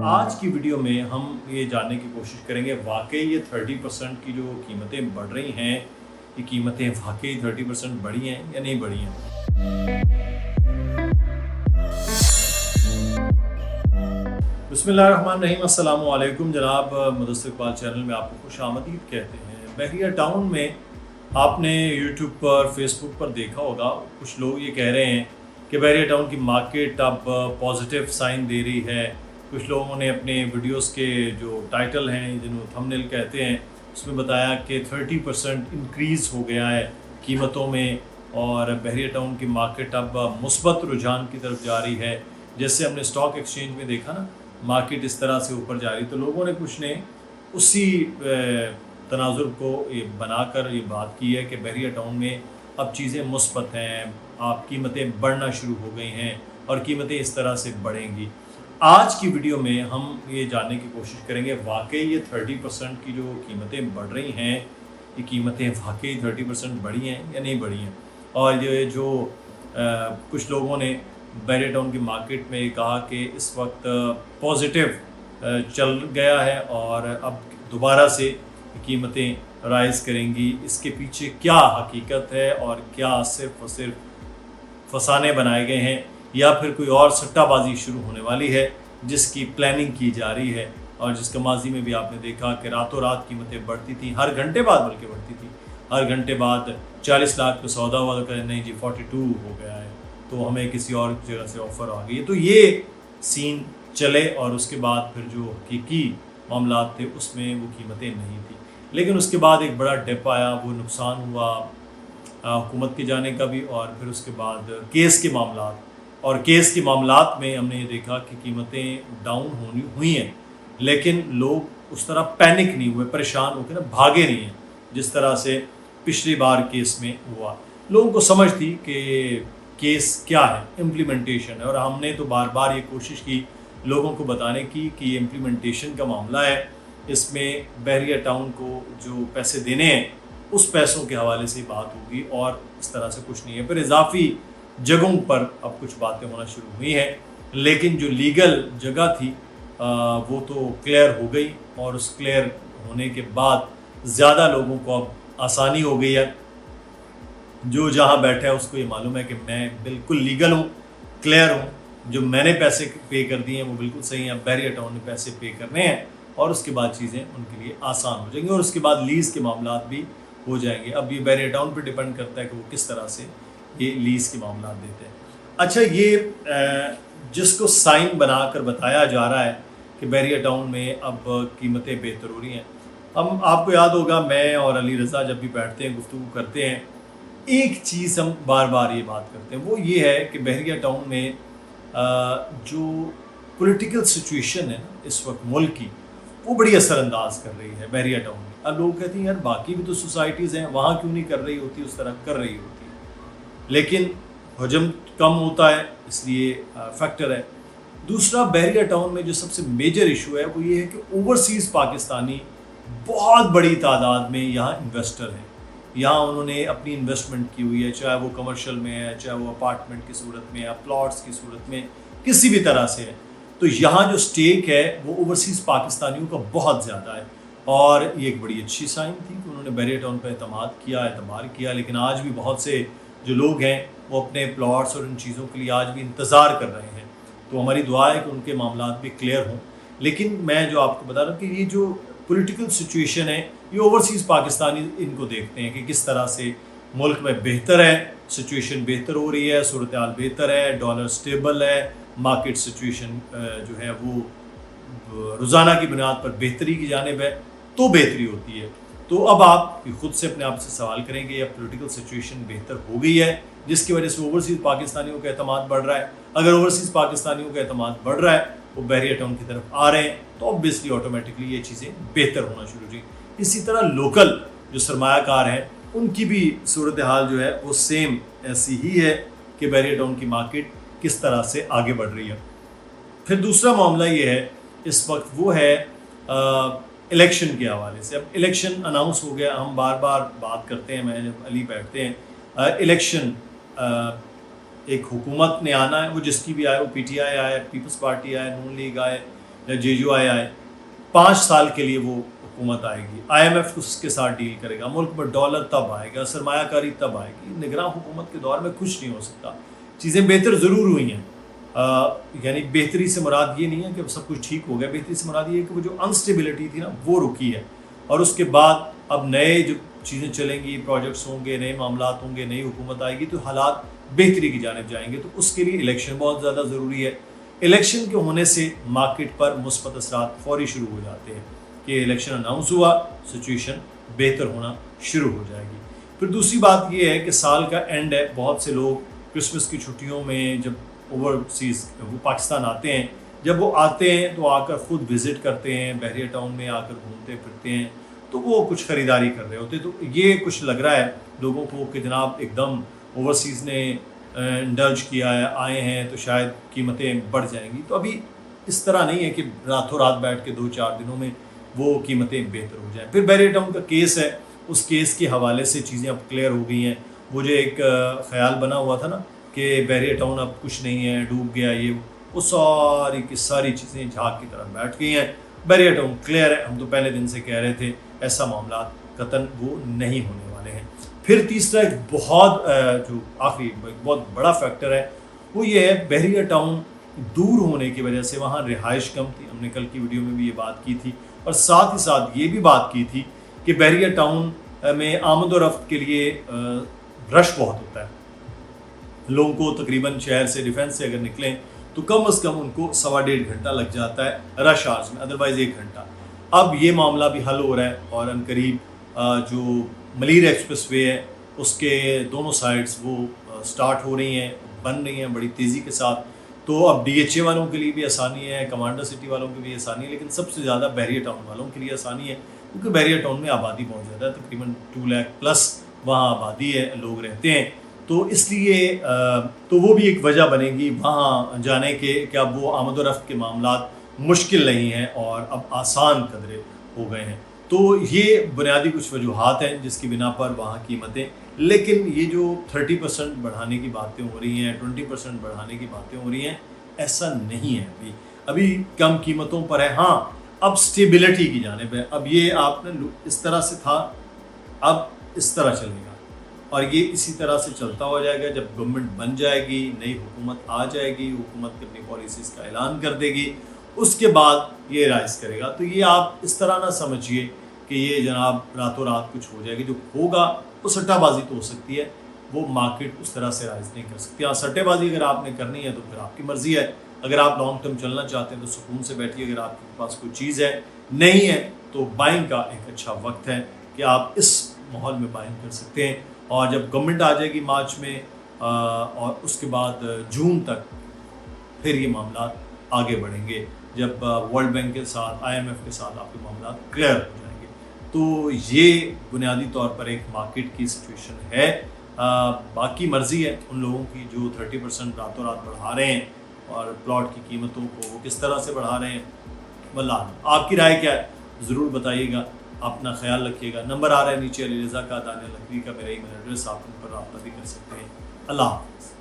آج کی ویڈیو میں ہم یہ جاننے کی کوشش کریں گے واقعی یہ 30% کی جو قیمتیں بڑھ رہی ہیں، یہ قیمتیں واقعی 30% بڑھی ہیں یا نہیں بڑھی ہیں۔ بسم اللہ الرحمن الرحیم۔ السلام علیکم جناب، مدثر اقبال چینل میں آپ کو خوش آمدید کہتے ہیں۔ بحریہ ٹاؤن میں آپ نے یوٹیوب پر، فیس بک پر دیکھا ہوگا، کچھ لوگ یہ کہہ رہے ہیں کہ بحریہ ٹاؤن کی مارکیٹ اب پازیٹیو سائن دے رہی ہے۔ کچھ لوگوں نے اپنے ویڈیوز کے جو ٹائٹل ہیں، جنہوں تھمبنیل کہتے ہیں، اس میں بتایا کہ 30% انکریز ہو گیا ہے قیمتوں میں، اور بحریہ ٹاؤن کی مارکیٹ اب مثبت رجحان کی طرف جا رہی ہے۔ جیسے ہم نے اسٹاک ایکسچینج میں دیکھا نا، مارکیٹ اس طرح سے اوپر جا رہی، تو لوگوں نے کچھ نے اسی تناظر کو یہ بنا کر یہ بات کی ہے کہ بحریہ ٹاؤن میں اب چیزیں مثبت ہیں، آپ قیمتیں بڑھنا شروع ہو گئی ہیں اور قیمتیں اس طرح سے بڑھیں گی۔ آج کی ویڈیو میں ہم یہ جاننے کی کوشش کریں گے واقعی یہ 30% کی جو قیمتیں بڑھ رہی ہیں، یہ قیمتیں واقعی 30% بڑھی ہیں یا نہیں بڑھی ہیں۔ اور یہ جو کچھ لوگوں نے بحریہ ٹاؤن کی مارکیٹ میں کہا کہ اس وقت پازیٹیو چل گیا ہے اور اب دوبارہ سے قیمتیں رائز کریں گی، اس کے پیچھے کیا حقیقت ہے اور کیا صرف اور صرف فسانے بنائے گئے ہیں یا پھر کوئی اور سٹہ بازی شروع ہونے والی ہے جس کی پلاننگ کی جا رہی ہے، اور جس کا ماضی میں بھی آپ نے دیکھا کہ راتوں رات قیمتیں بڑھتی تھیں، ہر گھنٹے بعد بلکہ بڑھتی تھی، ہر گھنٹے بعد 40 لاکھ کا سودا ہوا کہ نہیں جی 42 ہو گیا ہے تو ہمیں کسی اور جگہ سے آفر آ گئی ہے، تو یہ سین چلے اور اس کے بعد پھر جو حقیقی معاملات تھے اس میں وہ قیمتیں نہیں تھیں۔ لیکن اس کے بعد ایک بڑا ڈپ آیا، وہ نقصان ہوا حکومت کی جانے کا بھی، اور پھر اس کے بعد کیس کے معاملات، اور کیس کے معاملات میں ہم نے یہ دیکھا کہ قیمتیں ڈاؤن ہوئی ہیں، لیکن لوگ اس طرح پینک نہیں ہوئے، پریشان ہو کے بھاگے نہیں ہیں جس طرح سے پچھلی بار کیس میں ہوا۔ لوگوں کو سمجھ تھی کہ کیس کیا ہے، امپلیمنٹیشن ہے، اور ہم نے تو بار بار یہ کوشش کی لوگوں کو بتانے کی کہ یہ امپلیمنٹیشن کا معاملہ ہے، اس میں بحریہ ٹاؤن کو جو پیسے دینے ہیں اس پیسوں کے حوالے سے بات ہوگی اور اس طرح سے کچھ نہیں ہے۔ پھر اضافی جگہوں پر اب کچھ باتیں ہونا شروع ہوئی ہیں، لیکن جو لیگل جگہ تھی وہ تو کلیئر ہو گئی، اور اس کلیئر ہونے کے بعد زیادہ لوگوں کو اب آسانی ہو گئی ہے۔ جو جہاں بیٹھا ہے اس کو یہ معلوم ہے کہ میں بالکل لیگل ہوں، کلیئر ہوں، جو میں نے پیسے پے کر دیے ہیں وہ بالکل صحیح ہیں، بحریہ ٹاؤن نے پیسے پے کرنے ہیں، اور اس کے بعد چیزیں ان کے لیے آسان ہو جائیں گی، اور اس کے بعد لیز کے معاملات بھی ہو جائیں گے۔ اب یہ بحریہ ٹاؤن پہ ڈیپینڈ کرتا ہے کہ وہ کس طرح سے یہ لیز کے معاملات دیتے ہیں۔ اچھا، یہ جس کو سائن بنا کر بتایا جا رہا ہے کہ بحریہ ٹاؤن میں اب قیمتیں بہتر ہو رہی ہیں، ہم آپ کو یاد ہوگا میں اور علی رضا جب بھی بیٹھتے ہیں گفتگو کرتے ہیں، ایک چیز ہم بار بار یہ بات کرتے ہیں، وہ یہ ہے کہ بحریہ ٹاؤن میں جو پولیٹیکل سچویشن ہے اس وقت ملک کی، وہ بڑی اثر انداز کر رہی ہے بحریہ ٹاؤن میں۔ اب لوگ کہتے ہیں یار باقی بھی تو سوسائٹیز ہیں، وہاں کیوں نہیں کر رہی ہوتی اس طرح کر رہی ہوتی، لیکن حجم کم ہوتا ہے اس لیے فیکٹر ہے۔ دوسرا، بحریہ ٹاؤن میں جو سب سے میجر ایشو ہے وہ یہ ہے کہ اوورسیز پاکستانی بہت بڑی تعداد میں یہاں انویسٹر ہیں، یہاں انہوں نے اپنی انویسٹمنٹ کی ہوئی ہے، چاہے وہ کمرشل میں ہے، چاہے وہ اپارٹمنٹ کی صورت میں یا پلاٹس کی صورت میں، کسی بھی طرح سے ہے، تو یہاں جو سٹیک ہے وہ اوورسیز پاکستانیوں کا بہت زیادہ ہے، اور یہ ایک بڑی اچھی سائن تھی کہ انہوں نے بحریہ ٹاؤن پہ اعتبار کیا، لیکن آج بھی بہت سے جو لوگ ہیں وہ اپنے پلاٹس اور ان چیزوں کے لیے آج بھی انتظار کر رہے ہیں، تو ہماری دعا ہے کہ ان کے معاملات بھی کلیئر ہوں۔ لیکن میں جو آپ کو بتا رہا ہوں کہ یہ جو پولیٹیکل سچویشن ہے، یہ اوورسیز پاکستانی ان کو دیکھتے ہیں کہ کس طرح سے ملک میں بہتر ہے، سچویشن بہتر ہو رہی ہے، صورتحال بہتر ہے، ڈالر سٹیبل ہے، مارکیٹ سچویشن جو ہے وہ روزانہ کی بنیاد پر بہتری کی جانب ہے، تو بہتری ہوتی ہے۔ تو اب آپ خود سے اپنے آپ سے سوال کریں کہ یہ پولیٹیکل سچویشن بہتر ہو گئی ہے جس کی وجہ سے اوورسیز پاکستانیوں کا اعتماد بڑھ رہا ہے۔ اگر اوورسیز پاکستانیوں کا اعتماد بڑھ رہا ہے، وہ بحریہ ٹاؤن کی طرف آ رہے ہیں، تو obviously آٹومیٹکلی یہ چیزیں بہتر ہونا شروع ہو جائیں۔ اسی طرح لوکل جو سرمایہ کار ہیں ان کی بھی صورتحال جو ہے وہ سیم ایسی ہی ہے کہ بحریہ ٹاؤن کی مارکیٹ کس طرح سے آگے بڑھ رہی ہے۔ پھر دوسرا معاملہ یہ ہے اس وقت، وہ ہے الیکشن کے حوالے سے۔ اب الیکشن اناؤنس ہو گیا، ہم بار بار بات کرتے ہیں، میں جب علی بیٹھتے ہیں الیکشن ایک حکومت نے آنا ہے، وہ جس کی بھی آئے، وہ پی ٹی آئی آئے، پیپلز پارٹی آئے، نون لیگ آئے یا جے یو آئی آئے، 5 سال کے لیے وہ حکومت آئے گی. آئی ایم ایف اس کے ساتھ ڈیل کرے گا، ملک میں ڈالر تب آئے گا، سرمایہ کاری تب آئے گی. نگراں حکومت کے دور میں کچھ نہیں ہو سکتا. چیزیں بہتر ضرور ہوئی ہیں، یعنی بہتری سے مراد یہ نہیں ہے کہ سب کچھ ٹھیک ہو گیا، بہتری سے مراد یہ ہے کہ وہ جو انسٹیبلٹی تھی نا وہ رکی ہے، اور اس کے بعد اب نئے جو چیزیں چلیں گی، پروجیکٹس ہوں گے، نئے معاملات ہوں گے، نئی حکومت آئے گی تو حالات بہتری کی جانب جائیں گے. تو اس کے لیے الیکشن بہت زیادہ ضروری ہے. الیکشن کے ہونے سے مارکیٹ پر مثبت اثرات فوری شروع ہو جاتے ہیں کہ الیکشن اناؤنس ہوا، سچویشن بہتر ہونا شروع ہو جائے گی. پھر دوسری بات یہ ہے کہ سال کا اینڈ ہے، بہت سے لوگ کرسمس کی چھٹیوں میں جب اوورسیز وہ پاکستان آتے ہیں، جب وہ آتے ہیں تو آ کر خود وزٹ کرتے ہیں، بحریہ ٹاؤن میں آ کر گھومتے پھرتے ہیں، تو وہ کچھ خریداری کر رہے ہوتے. تو یہ کچھ لگ رہا ہے لوگوں کو کہ جناب ایک دم اوورسیز نے انڈلج کیا ہے، آئے ہیں تو شاید قیمتیں بڑھ جائیں گی. تو ابھی اس طرح نہیں ہے کہ راتوں رات بیٹھ کے 2-4 دنوں میں وہ قیمتیں بہتر ہو جائیں. پھر بحریہ ٹاؤن کا کیس ہے، اس کیس کے حوالے سے چیزیں اب کلیئر ہو گئی ہیں. وہ جو ایک خیال بنا ہوا تھا نا کہ بحریہ ٹاؤن اب کچھ نہیں ہے، ڈوب گیا، یہ وہ ساری کی ساری چیزیں جھاگ کی طرح بیٹھ گئی ہیں. بحریہ ٹاؤن کلیئر ہے. ہم تو پہلے دن سے کہہ رہے تھے ایسا معاملات قطعاً وہ نہیں ہونے والے ہیں. پھر تیسرا ایک بہت جو آخری بہت بڑا فیکٹر ہے وہ یہ ہے بحریہ ٹاؤن دور ہونے کی وجہ سے وہاں رہائش کم تھی. ہم نے کل کی ویڈیو میں بھی یہ بات کی تھی، اور ساتھ ہی ساتھ یہ بھی بات کی تھی کہ بحریہ ٹاؤن میں آمد و رفت کے لیے رش بہت ہوتا ہے. لوگوں کو تقریباً شہر سے ڈیفینس سے اگر نکلیں تو کم از کم ان کو 1.5 گھنٹہ لگ جاتا ہے رش آورز میں، ادروائز 1 گھنٹہ. اب یہ معاملہ بھی حل ہو رہا ہے، اور ان قریب جو ملیر ایکسپریس وے ہے اس کے دونوں سائڈز وہ سٹارٹ ہو رہی ہیں، بن رہی ہیں بڑی تیزی کے ساتھ. تو اب ڈی ایچ اے والوں کے لیے بھی آسانی ہے، کمانڈر سٹی والوں کے لیے آسانی ہے، لیکن سب سے زیادہ بحریہ ٹاؤن والوں کے لیے آسانی ہے کیونکہ بحریہ ٹاؤن میں آبادی بہت زیادہ ہے، تقریباً 2 لاکھ پلس وہاں آبادی ہے، لوگ رہتے ہیں. تو اس لیے تو وہ بھی ایک وجہ بنے گی وہاں جانے کے کہ اب وہ آمد و رفت کے معاملات مشکل نہیں ہیں اور اب آسان قدرے ہو گئے ہیں. تو یہ بنیادی کچھ وجوہات ہیں جس کی بنا پر وہاں قیمتیں، لیکن یہ جو 30% بڑھانے کی باتیں ہو رہی ہیں، 20% بڑھانے کی باتیں ہو رہی ہیں، ایسا نہیں ہے. ابھی کم قیمتوں پر ہے. ہاں اب سٹیبلٹی کی جانب ہے. اب یہ آپ نے اس طرح سے تھا، اب اس طرح چلے گا، اور یہ اسی طرح سے چلتا ہو جائے گا. جب گورنمنٹ بن جائے گی، نئی حکومت آ جائے گی، حکومت اپنی پالیسیز کا اعلان کر دے گی، اس کے بعد یہ رائز کرے گا. تو یہ آپ اس طرح نہ سمجھیے کہ یہ جناب راتوں رات کچھ ہو جائے گی. جو ہوگا وہ سٹہ بازی تو ہو سکتی ہے، وہ مارکیٹ اس طرح سے رائز نہیں کر سکتی. ہاں سٹے بازی اگر آپ نے کرنی ہے تو پھر آپ کی مرضی ہے. اگر آپ لانگ ٹرم چلنا چاہتے ہیں تو سکون سے بیٹھیے. اگر آپ کے پاس کوئی چیز ہے نہیں ہے تو بائنگ کا ایک اچھا وقت ہے کہ آپ اس ماحول میں بائنگ کر سکتے ہیں. اور جب گورنمنٹ آ جائے گی مارچ میں اور اس کے بعد جون تک، پھر یہ معاملات آگے بڑھیں گے جب ورلڈ بینک کے ساتھ، آئی ایم ایف کے ساتھ آپ کے معاملات کلیئر ہو جائیں گے. تو یہ بنیادی طور پر ایک مارکیٹ کی سچویشن ہے. باقی مرضی ہے ان لوگوں کی جو 30% راتوں رات بڑھا رہے ہیں اور پلاٹ کی قیمتوں کو وہ کس طرح سے بڑھا رہے ہیں. واللہ آپ کی رائے کیا ہے ضرور بتائیے گا. اپنا خیال رکھیے گا. نمبر آ رہا ہے نیچے، علی رضا کا، دانیہ لکھوی کا میرا ای میل ایڈریس، آپ ان پر رابطہ بھی کر سکتے ہیں. اللہ حافظ.